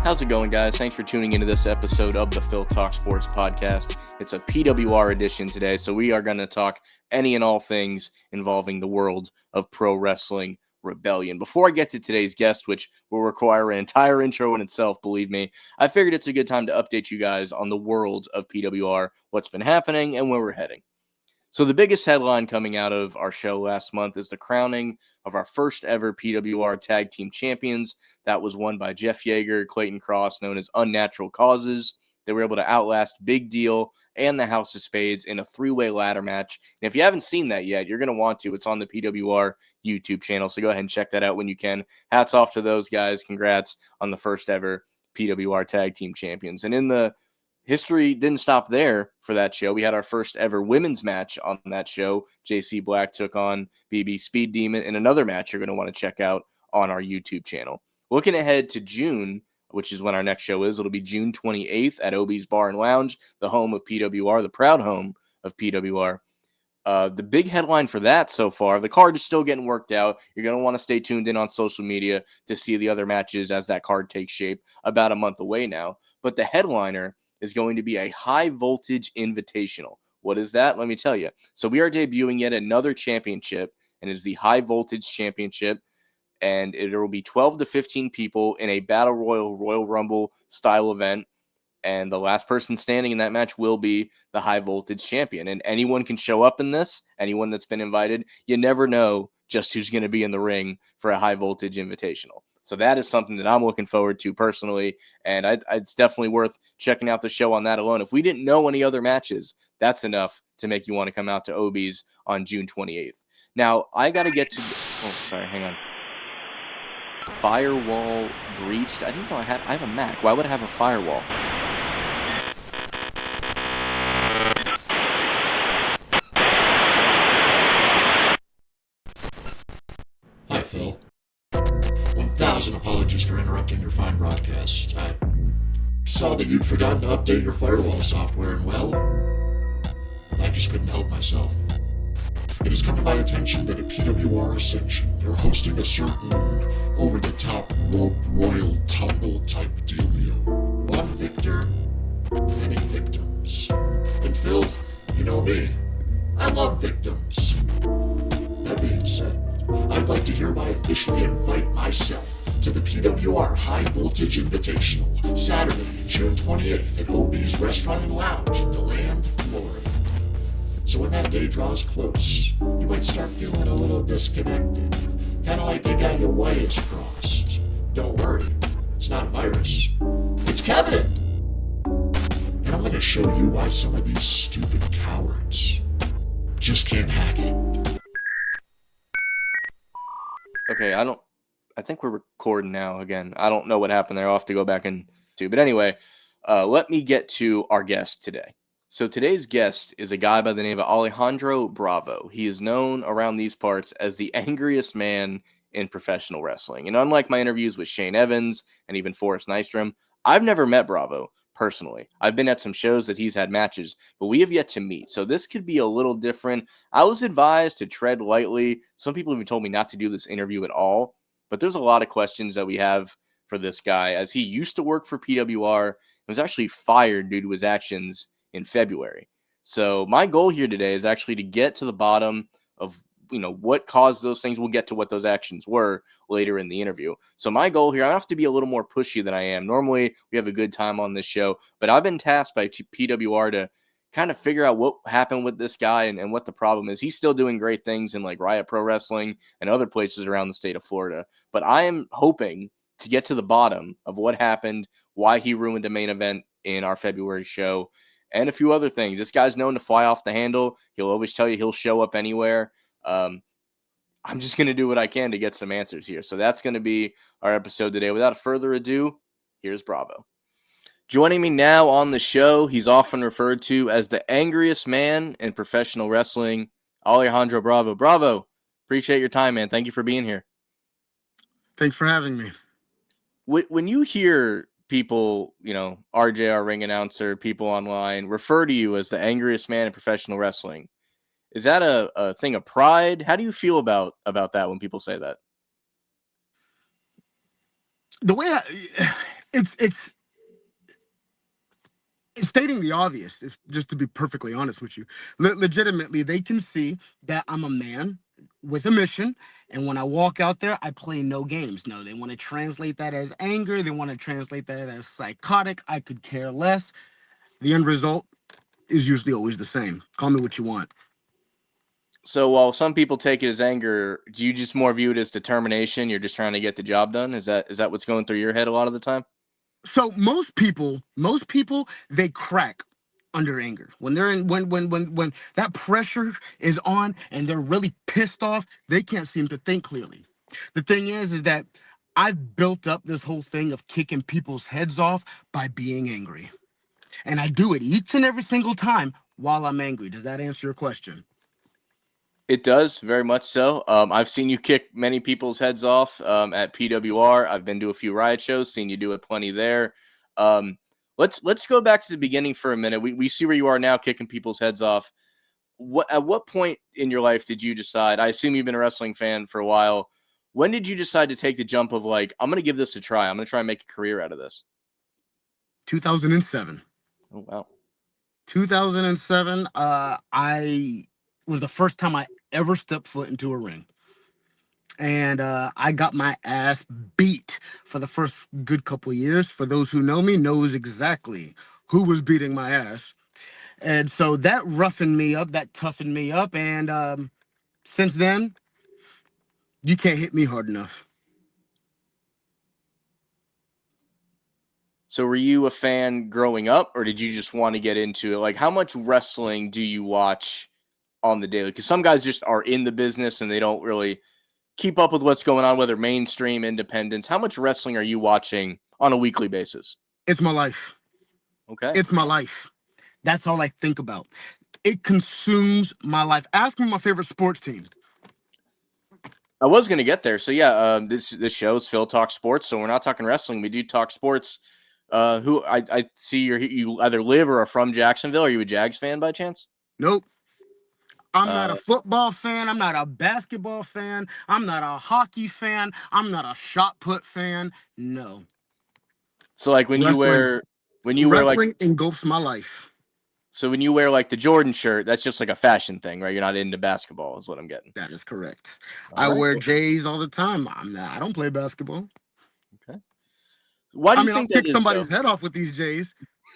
How's it going, guys? Thanks for tuning into this episode of the Phil Talk Sports Podcast. It's a PWR edition today, so we are going to talk any and all things involving the world of pro wrestling rebellion. Before I get to today's guest, which will require an entire intro in itself, believe me, I figured it's a good time to update you guys on the world of PWR, what's been happening, and where we're heading. So the biggest headline coming out of our show last month is the crowning of our first ever PWR Tag Team Champions. That was won by Jeff Yeager, Clayton Cross, known as Unnatural Causes. They were able to outlast Big Deal and the House of Spades in a three-way ladder match. And if you haven't seen that yet, you're going to want to. It's on the PWR YouTube channel, so go ahead and check that out when you can. Hats off to those guys. Congrats on the first ever PWR Tag Team Champions. And in the history didn't stop there for that show. We had our first ever women's match on that show. JC Black took on BB Speed Demon in another match you're going to want to check out on our YouTube channel. Looking ahead to June, which is when our next show is, it'll be June 28th at Obie's Bar and Lounge, the home of PWR, the proud home of PWR. The big headline for that so far, the card is still getting worked out. You're going to want to stay tuned in on social media to see the other matches as that card takes shape, about a month away now. But the headliner is going to be a high voltage invitational. What is that? Let me tell you. So we are debuting yet another championship, and it's the high voltage championship, and it will be 12 to 15 people in a battle Royal Rumble style event, and the last person standing in that match will be the high voltage champion. And anyone can show up in this, anyone that's been invited. You never know just who's going to be in the ring for a high voltage invitational. So that is something that I'm looking forward to personally, and it's definitely worth checking out the show on that alone. If we didn't know any other matches, that's enough to make you want to come out to Obie's on June 28th. Now, I got to get to... Oh, sorry, hang on. Firewall breached? I didn't know I have a Mac. Why would I have a firewall? Hi, Phil. 1,000 apologies for interrupting your fine broadcast. I saw that you'd forgotten to update your firewall software, and well, I just couldn't help myself. It has come to my attention that at PWR Ascension, they're hosting a certain over-the-top rope royal tumble type dealio. One victor, many victims. And Phil, you know me, I love victims. That being said, I'd like to hereby officially invite myself to the PWR High Voltage Invitational, Saturday, June 28th at Obie's Restaurant and Lounge in DeLand, Florida. So when that day draws close, you might start feeling a little disconnected, kind of like you got your wires crossed. Don't worry, it's not a virus. It's Kevin! And I'm going to show you why some of these stupid cowards just can't hack it. Okay, I think we're recording now again. I don't know what happened there. I'll have to go back and do. But anyway, let me get to our guest today. So today's guest is a guy by the name of Alejandro Bravo. He is known around these parts as the angriest man in professional wrestling. And unlike my interviews with Shane Evans and even Forrest Nystrom, I've never met Bravo personally. I've been at some shows that he's had matches, but we have yet to meet. So this could be a little different. I was advised to tread lightly. Some people even told me not to do this interview at all, but there's a lot of questions that we have for this guy, as he used to work for PWR and was actually fired due to his actions in February. So my goal here today is actually to get to the bottom of what caused those things. We'll get to what those actions were later in the interview. So my goal here, I have to be a little more pushy than I am. Normally, we have a good time on this show, but I've been tasked by PWR to kind of figure out what happened with this guy and what the problem is. He's still doing great things in like Riot Pro Wrestling and other places around the state of Florida. But I am hoping to get to the bottom of what happened, why he ruined a main event in our February show, and a few other things. This guy's known to fly off the handle. He'll always tell you he'll show up anywhere. I'm just going to do what I can to get some answers here. So that's going to be our episode today. Without further ado, here's Bravo. Joining me now on the show, he's often referred to as the angriest man in professional wrestling, Alejandro Bravo. Bravo, appreciate your time, man. Thank you for being here. Thanks for having me. When you hear people, RJ, our ring announcer, people online, refer to you as the angriest man in professional wrestling, is that a thing of pride? How do you feel about that when people say that? The way It's stating the obvious, if just to be perfectly honest with you. Legitimately, they can see that I'm a man with a mission, and when I walk out there, I play no games. No, they want to translate that as anger, they want to translate that as psychotic. I could care less. The end result is usually always the same. Call me what you want. So while some people take it as anger, do you just more view it as determination? You're just trying to get the job done. Is that what's going through your head a lot of the time? So most people, they crack under anger when they're in when that pressure is on and they're really pissed off. They can't seem to think clearly. The thing is that I've built up this whole thing of kicking people's heads off by being angry, and I do it each and every single time while I'm angry. Does that answer your question? It does, very much so. I've seen you kick many people's heads off at PWR. I've been to a few riot shows, seen you do it plenty there. Um, let's go back to the beginning for a minute. We see where you are now, kicking people's heads off. At what point in your life did you decide? I assume you've been a wrestling fan for a while. When did you decide to take the jump of like, I'm going to give this a try. I'm going to try and make a career out of this? 2007. Oh wow. 2007. I was the first time I ever stepped foot into a ring. And I got my ass beat for the first good couple of years. For those who know me, knows exactly who was beating my ass, and so that roughened me up, that toughened me up, and since then, you can't hit me hard enough. So were you a fan growing up, or did you just want to get into it? Like, how much wrestling do you watch on the daily? Because some guys just are in the business and they don't really keep up with what's going on, whether mainstream, independents. How much wrestling are you watching on a weekly basis? It's my life. Okay. It's my life. That's all I think about. It consumes my life. Ask me my favorite sports team. I was going to get there. So yeah, this show is Phil Talk Sports. So we're not talking wrestling. We do talk sports. Who I see you either live or are from Jacksonville. Are you a Jags fan by chance? Nope. I'm not a Uh, football fan. I'm not a basketball fan. I'm not a hockey fan. I'm not a shot put fan. No. so like Wrestling. when you wear like Wrestling engulfs my life. so when you wear like the Jordan shirt, that's just like a fashion thing, right? You're not into basketball, is what I'm getting. That is correct. All I right. wear J's all the time. I don't play basketball. Okay. Why do I you mean, I'll think that kick is though? somebody's head off with these J's.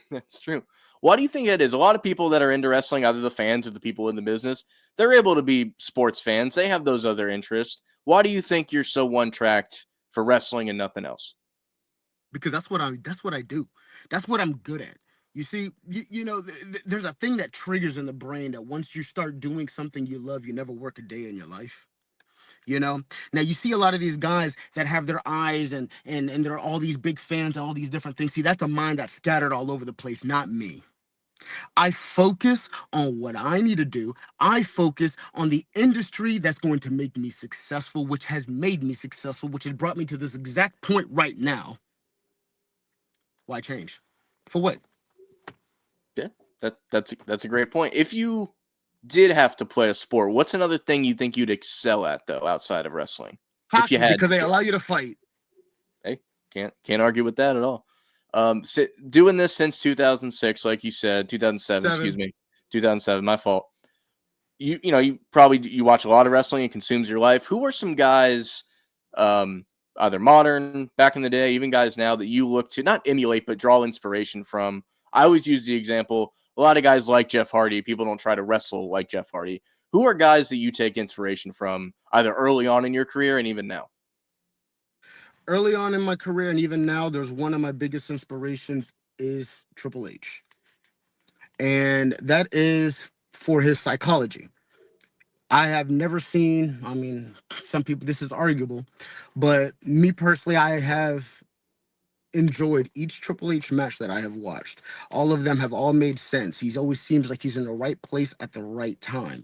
That's true. Why do you think that is? A lot of people that are into wrestling, either the fans or the people in the business, they're able to be sports fans. They have those other interests. Why do you think you're so one tracked for wrestling and nothing else? Because that's what I do. That's what I'm good at. You see, there's a thing that triggers in the brain that once you start doing something you love, you never work a day in your life. You know, now you see a lot of these guys that have their eyes and there are all these big fans and all these different things. See, that's a mind that's scattered all over the place, not me. I focus on what I need to do. I focus on the industry that's going to make me successful, which has made me successful, which has brought me to this exact point right now. Why change? For what? Yeah, that's a great point. If you did have to play a sport, what's another thing you think you'd excel at though outside of wrestling? If you Hockey, had because they to. allow you to fight. Hey, can't argue with that at all. Doing this since 2006, like you said, 2007, excuse 7. me, 2007, my fault. You watch a lot of wrestling and consumes your life. Who are some guys, either modern, back in the day, even guys now that you look to not emulate but draw inspiration from? I always use the example. A lot of guys like Jeff Hardy. People don't try to wrestle like Jeff Hardy. Who are guys that you take inspiration from, either early on in your career and even now? Early on in my career, and even now, there's one of my biggest inspirations is Triple H. And that is for his psychology. I have never seen, I mean, some people, this is arguable, but me personally, I have enjoyed each Triple H match that I have watched. All of them have all made sense. He's always seems like he's in the right place at the right time,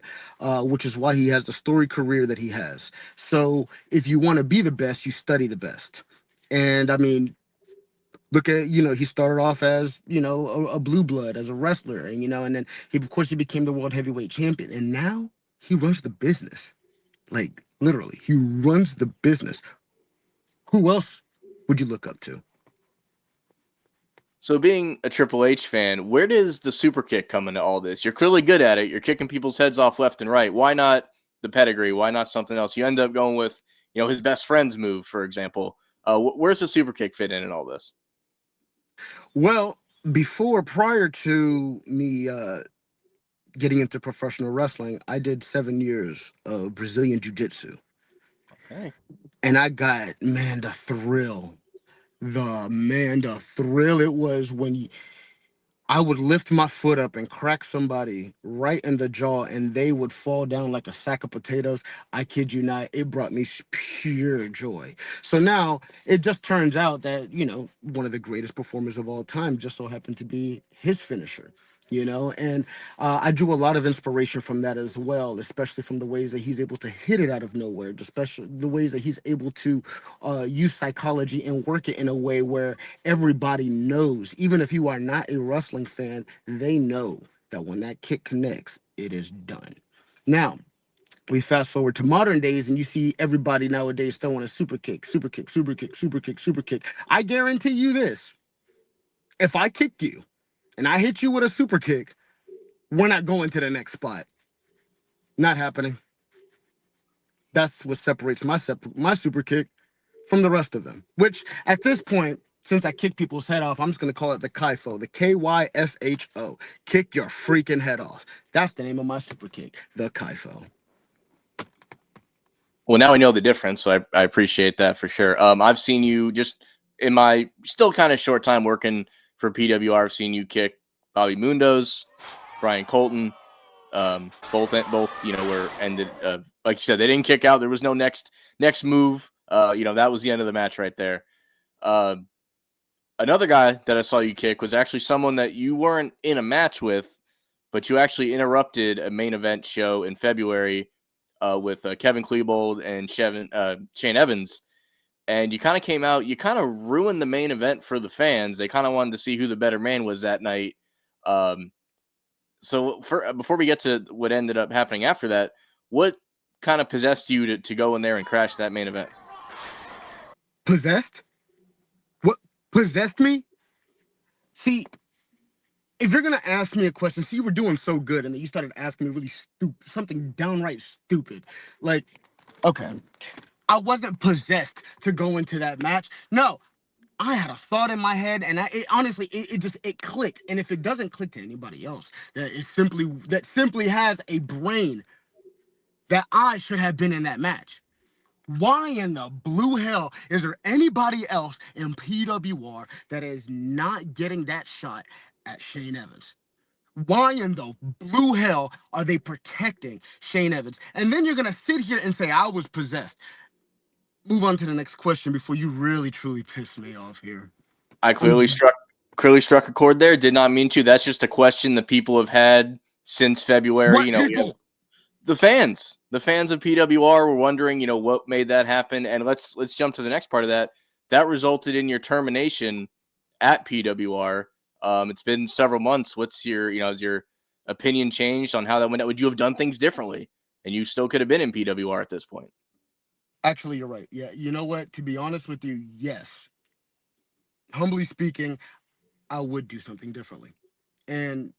which is why he has the story career that he has. So if you want to be the best, you study the best. And I mean, look at, he started off as, a blue blood, as a wrestler, and and then of course he became the world heavyweight champion, and now he runs the business. Like, literally, he runs the business. Who else would you look up to? So being a Triple H fan, where does the super kick come into all this? You're clearly good at it. You're kicking people's heads off left and right. Why not the pedigree? Why not something else? You end up going with, his best friend's move, for example. Where's the super kick fit in all this? Well, prior to me getting into professional wrestling, I did 7 years of Brazilian Jiu Jitsu. Okay. And I got, man, the thrill. The thrill it was when I would lift my foot up and crack somebody right in the jaw and they would fall down like a sack of potatoes. I kid you not, it brought me pure joy. So now it just turns out that, one of the greatest performers of all time just so happened to be his finisher. And I drew a lot of inspiration from that as well, especially from the ways that he's able to hit it out of nowhere, especially the ways that he's able to use psychology and work it in a way where everybody knows, even if you are not a wrestling fan, they know that when that kick connects, it is done. Now, we fast forward to modern days and you see everybody nowadays throwing a super kick, super kick, super kick, super kick, super kick. I guarantee you this. If I kick you and I hit you with a super kick, we're not going to the next spot. Not happening. That's what separates my super kick from the rest of them. Which at this point, since I kick people's head off, I'm just gonna call it the Kypho, the Kypho. Kick your freaking head off. That's the name of my super kick, the Kypho. Well, now I know the difference, so I appreciate that for sure. I've seen you just in my still kind of short time working for PWR. I've seen you kick Bobby Mundo's, Brian Colton. Both were ended. Like you said, they didn't kick out. There was no next move. That was the end of the match right there. Another guy that I saw you kick was actually someone that you weren't in a match with, but you actually interrupted a main event show in February with Kevin Klebold and Shane Evans. And you kind of came out, you kind of ruined the main event for the fans. They kind of wanted to see who the better man was that night. So before we get to what ended up happening after that, what kind of possessed you to go in there and crash that main event? Possessed? What possessed me? See, if you're gonna ask me a question, see, you were doing so good, and then you started asking me really stupid, something downright stupid. Like, okay, I wasn't possessed to go into that match. No, I had a thought in my head, and honestly, it clicked. And if it doesn't click to anybody else, that simply has a brain, that I should have been in that match. Why in the blue hell is there anybody else in PWR that is not getting that shot at Shane Evans? Why in the blue hell are they protecting Shane Evans? And then you're going to sit here and say, I was possessed. Move on to the next question before you really, truly piss me off here. I clearly struck a chord there. Did not mean to. That's just a question that people have had since February. What people? The fans of PWR were wondering, what made that happen. And let's jump to the next part of that. That resulted in your termination at PWR. It's been several months. What's has your opinion changed on how that went? Would you have done things differently? And you still could have been in PWR at this point. Actually, you're right. Yeah. You know what? To be honest with you, yes. Humbly speaking, I would do something differently. And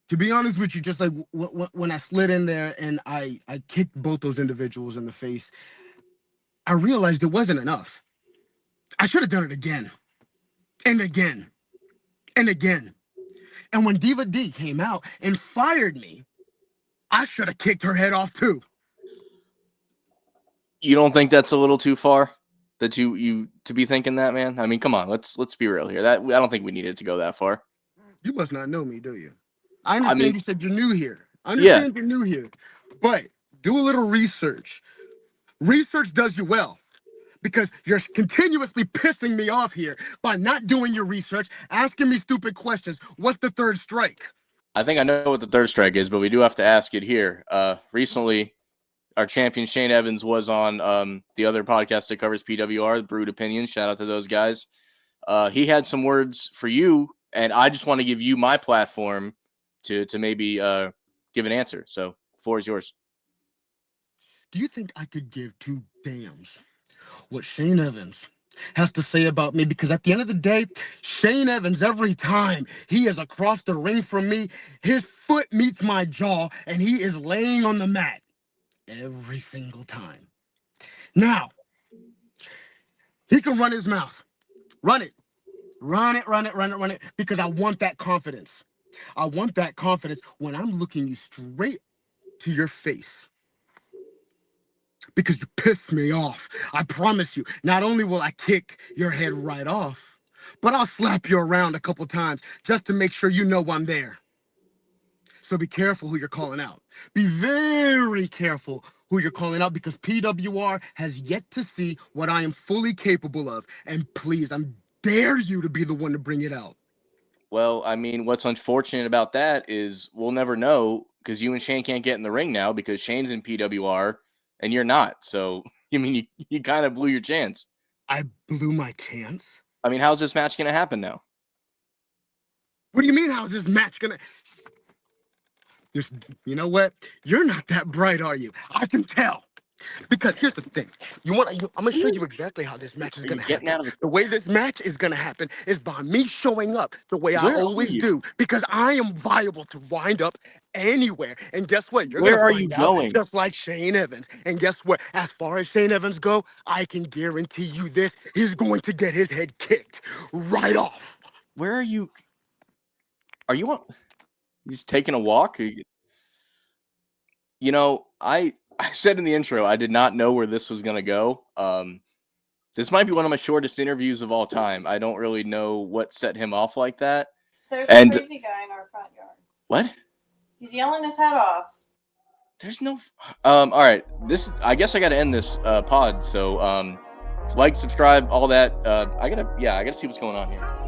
to be honest with you, just like when I slid in there and I kicked both those individuals in the face, I realized it wasn't enough. I should have done it again and again and again. And when Diva D came out and fired me, I should have kicked her head off too. You don't think that's a little too far? That you to be thinking that, man? I mean, come on, let's be real here. I don't think we needed to go that far. You must not know me, do you? I understand you said you're new here. Yeah. You're new here. But do a little research. Research does you well, because you're continuously pissing me off here by not doing your research, asking me stupid questions. What's the third strike? I think I know what the third strike is, but we do have to ask it here. Recently, our champion Shane Evans was on the other podcast that covers PWR, Brood Opinions. Shout out to those guys. He had some words for you, and I just want to give you my platform to maybe give an answer. So, floor is yours. Do you think I could give two damns what Shane Evans has to say about me, because at the end of the day, Shane Evans, every time he is across the ring from me, his foot meets my jaw and he is laying on the mat every single time. Now, he can run his mouth. Run it. Run it, run it, run it, run it, because I want that confidence. I want that confidence when I'm looking you straight to your face. Because you pissed me off. I promise you, not only will I kick your head right off, but I'll slap you around a couple times just to make sure you know I'm there. So be careful who you're calling out. Be very careful who you're calling out, because PWR has yet to see what I am fully capable of. And please, I dare you to be the one to bring it out. Well, I mean, what's unfortunate about that is we'll never know, because you and Shane can't get in the ring now because Shane's in PWR and you're not. So, I mean, you kind of blew your chance. I blew my chance? I mean, how's this match going to happen now? What do you mean, how's this match going to... You know what? You're not that bright, are you? I can tell. Because here's the thing. I'm going to show you exactly how this match is going to happen. The way this match is going to happen is by me showing up the way I always do. Because I am viable to wind up anywhere. And guess what? You're Where are going you to going? find out just like Shane Evans. And guess what? As far as Shane Evans go, I can guarantee you this. He's going to get his head kicked right off. Where are you? Are you on? You just taking a walk? You know, I said in the intro, I did not know where this was going to go. This might be one of my shortest interviews of all time. I don't really know what set him off like that. There's a crazy guy in our front yard. What? He's yelling his head off. There's no... all right. I guess I got to end this pod. So, like, subscribe, all that. I got to see what's going on here.